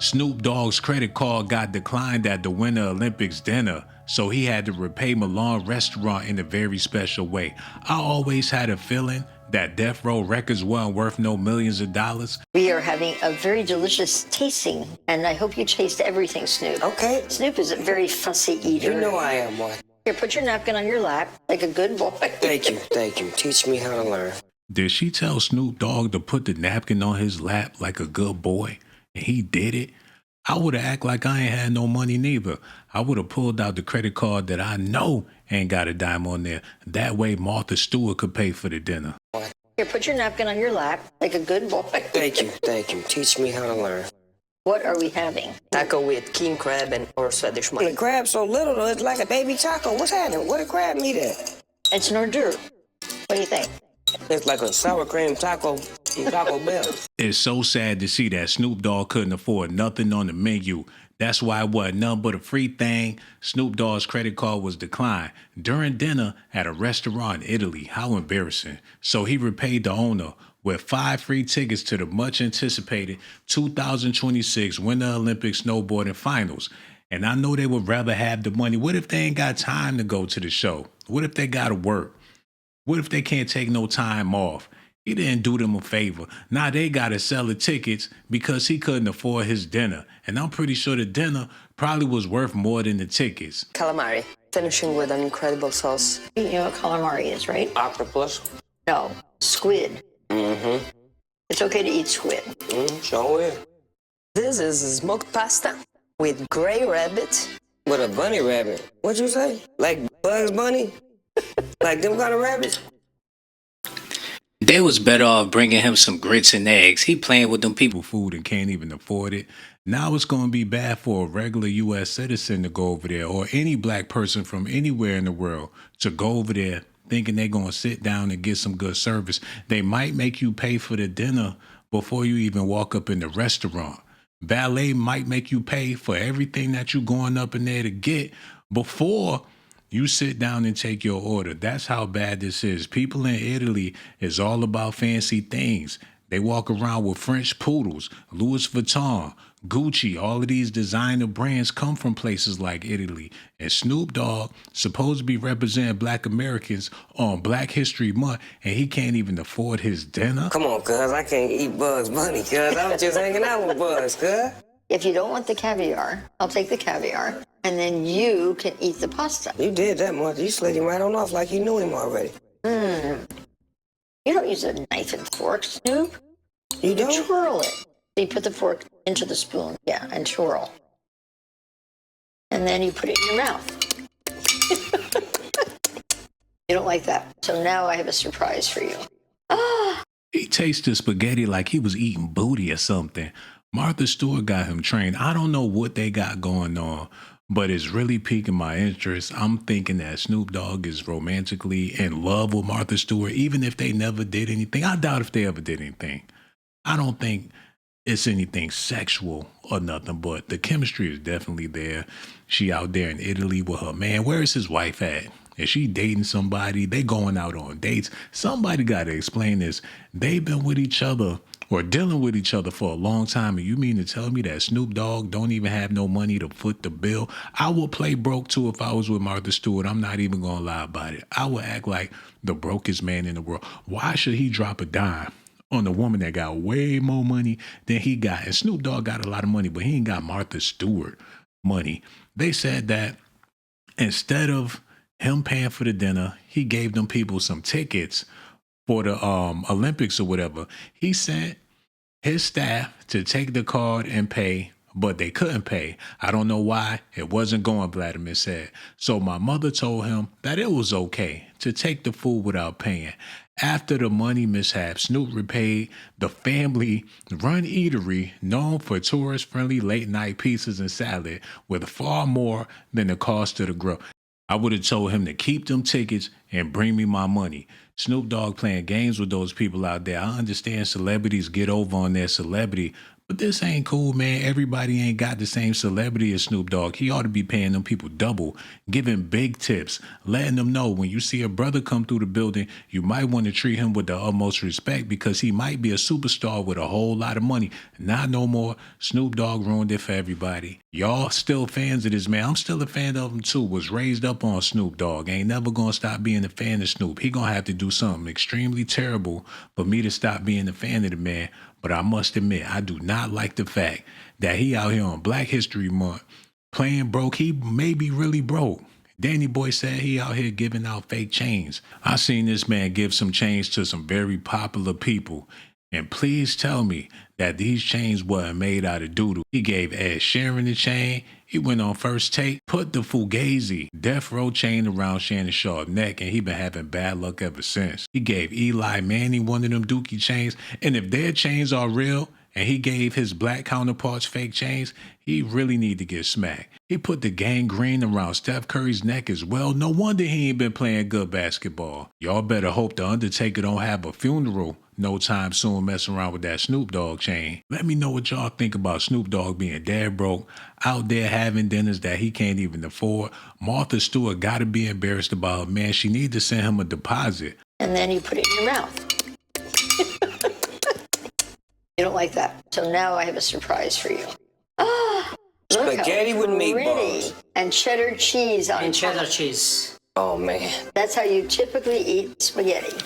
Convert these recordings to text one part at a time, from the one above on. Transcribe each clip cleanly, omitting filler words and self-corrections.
Snoop Dogg's credit card got declined at the Winter Olympics dinner, so he had to repay Milan restaurant in a very special way. I always had a feeling that Death Row Records weren't worth no millions of dollars. We are having a very delicious tasting, and I hope you taste everything, Snoop. Okay. Snoop is a very fussy eater. You know I am, boy. Here, put your napkin on your lap like a good boy. Thank you. Teach me how to learn. Did she tell Snoop Dogg to put the napkin on his lap like a good boy? And he did it? I would have acted like I ain't had no money neither. I would have pulled out the credit card that I know ain't got a dime on there. That way Martha Stewart could pay for the dinner. Here, put your napkin on your lap like a good boy. Thank you. Teach me how to learn. What are we having? Taco with king crab and or Swedish The mutton. crab's so little, though, it's like a baby taco. What's happening? What a crab meat at? It's an hors d'oeuvre. What do you think? It's like a sour cream taco from Taco Bell. It's so sad to see that Snoop Dogg couldn't afford nothing on the menu. That's why it wasn't nothing but a free thing. Snoop Dogg's credit card was declined during dinner at a restaurant in Italy. How embarrassing. So he repaid the owner with 5 free tickets to the much anticipated 2026 Winter Olympic snowboarding finals. And I know they would rather have the money. What if they ain't got time to go to the show? What if they got to work? What if they can't take no time off? He didn't do them a favor. Now they got to sell the tickets because he couldn't afford his dinner. And I'm pretty sure the dinner probably was worth more than the tickets. Calamari, finishing with an incredible sauce. You know what calamari is, right? Octopus. No, squid. Mm-hmm. It's okay to eat squid. Sure is. This is smoked pasta with gray rabbit. With a bunny rabbit. What'd you say? Like Bugs Bunny? Like them kind of rabbits? They was better off bringing him some grits and eggs. He playing with them people. Food and can't even afford it. Now it's going to be bad for a regular U.S. citizen to go over there, or any black person from anywhere in the world to go over there thinking they're going to sit down and get some good service. They might make you pay for the dinner before you even walk up in the restaurant. Valet might make you pay for everything that you going up in there to get before you sit down and take your order. That's how bad this is. People in Italy is all about fancy things. They walk around with French poodles, Louis Vuitton, Gucci. All of these designer brands come from places like Italy. And Snoop Dogg supposed to be representing Black Americans on Black History Month, and he can't even afford his dinner. Come on, cuz. I can't eat Bugs Bunny, cuz. I was just hanging out with Bugs, cuz. If you don't want the caviar, I'll take the caviar, and then you can eat the pasta. You did that much. You slid him right on off like you knew him already. You don't use a knife and fork, Snoop. You You don't? twirl it. You put the fork into the spoon, yeah, and twirl. And then you put it in your mouth. You don't like that. So now I have a surprise for you. He tasted spaghetti like he was eating booty or something. Martha Stewart got him trained. I don't know what they got going on, but it's really piquing my interest. I'm thinking that Snoop Dogg is romantically in love with Martha Stewart, even if they never did anything. I doubt if they ever did anything. I don't think it's anything sexual or nothing, but the chemistry is definitely there. She out there in Italy with her man. Where is his wife at? Is she dating somebody? They going out on dates. Somebody got to explain this. They've been with each other or dealing with each other for a long time, and you mean to tell me that Snoop Dogg don't even have no money to foot the bill? I would play broke too if I was with Martha Stewart. I'm not even gonna lie about it. I would act like the brokest man in the world. Why should he drop a dime on a woman that got way more money than he got? And Snoop Dogg got a lot of money, but he ain't got Martha Stewart money. They said that instead of him paying for the dinner, he gave them people some tickets for the Olympics or whatever. He sent his staff to take the card and pay, but they couldn't pay. I don't know why. It wasn't going, Vladimir said. So my mother told him that it was okay to take the food without paying. After the money mishap, Snoop repaid the family-run eatery known for tourist-friendly late-night pizzas and salad with far more than the cost of the grill. I would have told him to keep them tickets and bring me my money. Snoop Dogg playing games with those people out there. I understand celebrities get over on their celebrity, But this ain't cool, man. Everybody ain't got the same celebrity as Snoop Dogg. He ought to be paying them people double, giving big tips, letting them know when you see a brother come through the building, you might want to treat him with the utmost respect because he might be a superstar with a whole lot of money. Not no more. Snoop Dogg ruined it for everybody. Y'all still fans of this man. I'm still a fan of him too. Was raised up on Snoop Dogg. Ain't never gonna stop being a fan of Snoop. He gonna have to do something extremely terrible for me to stop being a fan of the man. But I must admit, I do not like the fact that he out here on Black History Month playing broke. He may be really broke. Danny Boy said he out here giving out fake chains. I seen this man give some chains to some very popular people. And please tell me that these chains weren't made out of doodle. He gave Ed Sheeran the chain. He went on First Take, put the Fugazi Death Row chain around Shannon Sharp's neck, and he been having bad luck ever since. He gave Eli Manning one of them Dookie chains, and if their chains are real, and he gave his black counterparts fake chains, he really need to get smacked. He put the gangrene around Steph Curry's neck as well. No wonder he ain't been playing good basketball. Y'all better hope the Undertaker don't have a funeral no time soon messing around with that Snoop Dogg chain. Let me know what y'all think about Snoop Dogg being dead broke, out there having dinners that he can't even afford. Martha Stewart gotta be embarrassed about her man. She need to send him a deposit. And then you put it in your mouth. You don't like that. So now I have a surprise for you. Ah, look Spaghetti how with pretty. meatballs. And cheddar cheese on And top. cheddar cheese. Oh man. That's how you typically eat spaghetti.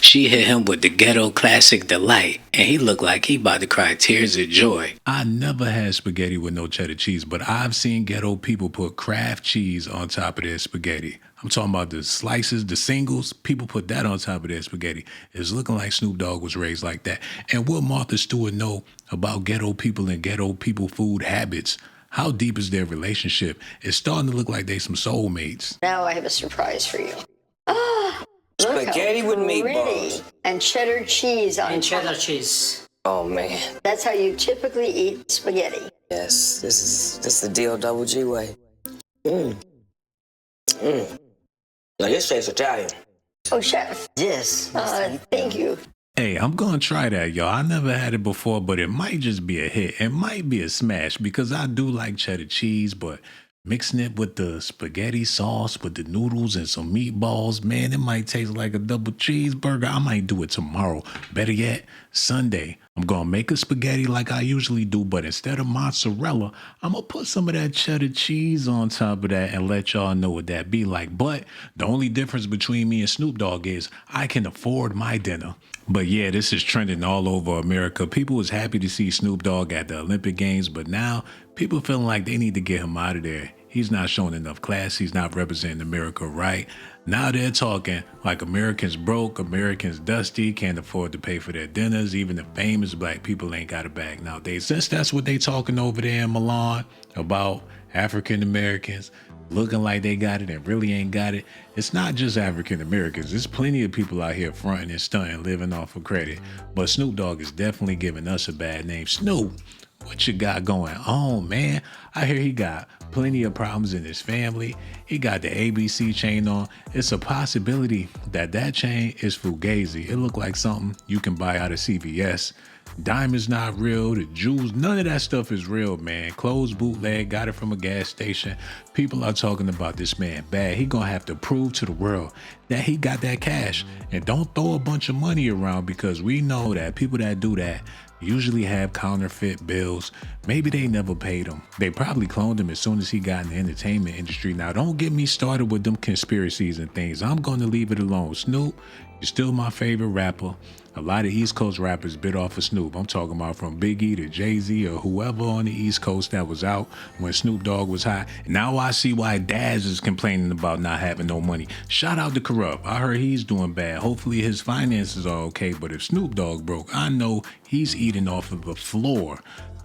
She hit him with the ghetto classic Delight, and he looked like he about to cry tears of joy. I never had spaghetti with no cheddar cheese, but I've seen ghetto people put Kraft cheese on top of their spaghetti. I'm talking about the slices, the singles. People put that on top of their spaghetti. It's looking like Snoop Dogg was raised like that. And what Martha Stewart know about ghetto people and ghetto people food habits? How deep is their relationship? It's starting to look like they some soulmates. Now I have a surprise for you. Ah, look Spaghetti how with pretty. meatballs. And cheddar cheese on And top. cheddar cheese. Oh man. That's how you typically eat spaghetti. Yes, this is the D-O-double-G way. Now this tastes Italian. Oh, chef. Yes. Thank you. Hey, I'm gonna try that, y'all. I never had it before, but it might just be a hit. It might be a smash because I do like cheddar cheese, but mixing it with the spaghetti sauce, with the noodles and some meatballs, man, it might taste like a double cheeseburger. I might do it tomorrow. Better yet, Sunday. I'm gonna make a spaghetti like I usually do, but instead of mozzarella, I'm gonna put some of that cheddar cheese on top of that and let y'all know what that be like. But the only difference between me and Snoop Dogg is I can afford my dinner. But yeah, this is trending all over America. People was happy to see Snoop Dogg at the Olympic Games, but now people feeling like they need to get him out of there. He's not showing enough class. He's not representing America right. Now they're talking like Americans broke, Americans dusty, can't afford to pay for their dinners. Even the famous black people ain't got a bag nowadays. Since that's what they talking over there in Milan about African Americans looking like they got it and really ain't got it. It's not just African Americans. There's plenty of people out here fronting and stunting, living off of credit. But Snoop Dogg is definitely giving us a bad name. Snoop, what you got going on, man? I hear he got plenty of problems in his family. He got the ABC chain on. It's a possibility that that chain is Fugazi. It look like something you can buy out of CVS. Diamonds not real. The jewels, none of that stuff is real, man. Clothes bootleg, got it from a gas station. People are talking about this man bad. He gonna have to prove to the world that he got that cash. And don't throw a bunch of money around because we know that people that do that usually have counterfeit bills. Maybe they never paid him. They probably cloned him as soon as he got in the entertainment industry. Now, don't get me started with them conspiracies and things. I'm going to leave it alone. Snoop, you're still my favorite rapper. A lot of East Coast rappers bit off of Snoop. I'm talking about from Biggie to Jay-Z or whoever on the East Coast that was out when Snoop Dogg was hot. Now I see why Daz is complaining about not having no money. Shout out to Corrupt. I heard he's doing bad. Hopefully his finances are okay. But if Snoop Dogg broke, I know he's eating off of the floor.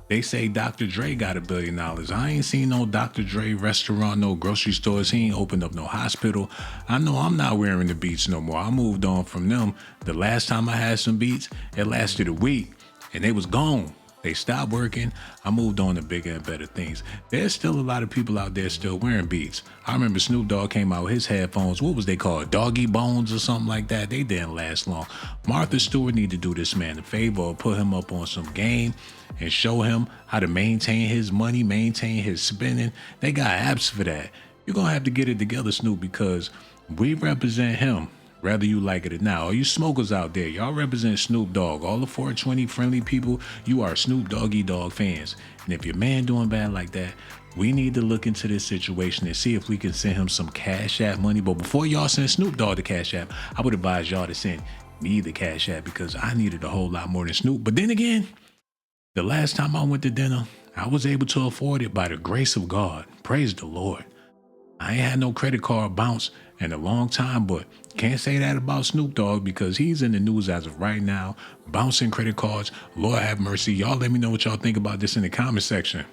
They say Dr. Dre got $1 billion. I ain't seen no Dr. Dre restaurant, no grocery stores. He ain't opened up no hospital. I know I'm not wearing the Beats no more. I moved on from them. The last time I had some Beats, it lasted a week and they was gone. They stopped working. I moved on to bigger and better things. There's still a lot of people out there still wearing Beats. I remember Snoop Dogg came out with his headphones. What was they called? Doggy Bones or something like that. They didn't last long. Martha Stewart need to do this man a favor or put him up on some game and show him how to maintain his money, maintain his spending. They got apps for that. You're going to have to get it together, Snoop, because we represent him. Whether you like it or not, all you smokers out there, y'all represent Snoop Dogg. All the 420 friendly people, you are Snoop Doggy Dogg fans. And if your man doing bad like that, we need to look into this situation and see if we can send him some Cash App money. But before y'all send Snoop Dogg the Cash App, I would advise y'all to send me the Cash App because I needed a whole lot more than Snoop. But then again, the last time I went to dinner, I was able to afford it by the grace of God. Praise the Lord. I ain't had no credit card bounce in a long time, but can't say that about Snoop Dogg because he's in the news as of right now, bouncing credit cards. Lord have mercy. Y'all let me know what y'all think about this in the comment section.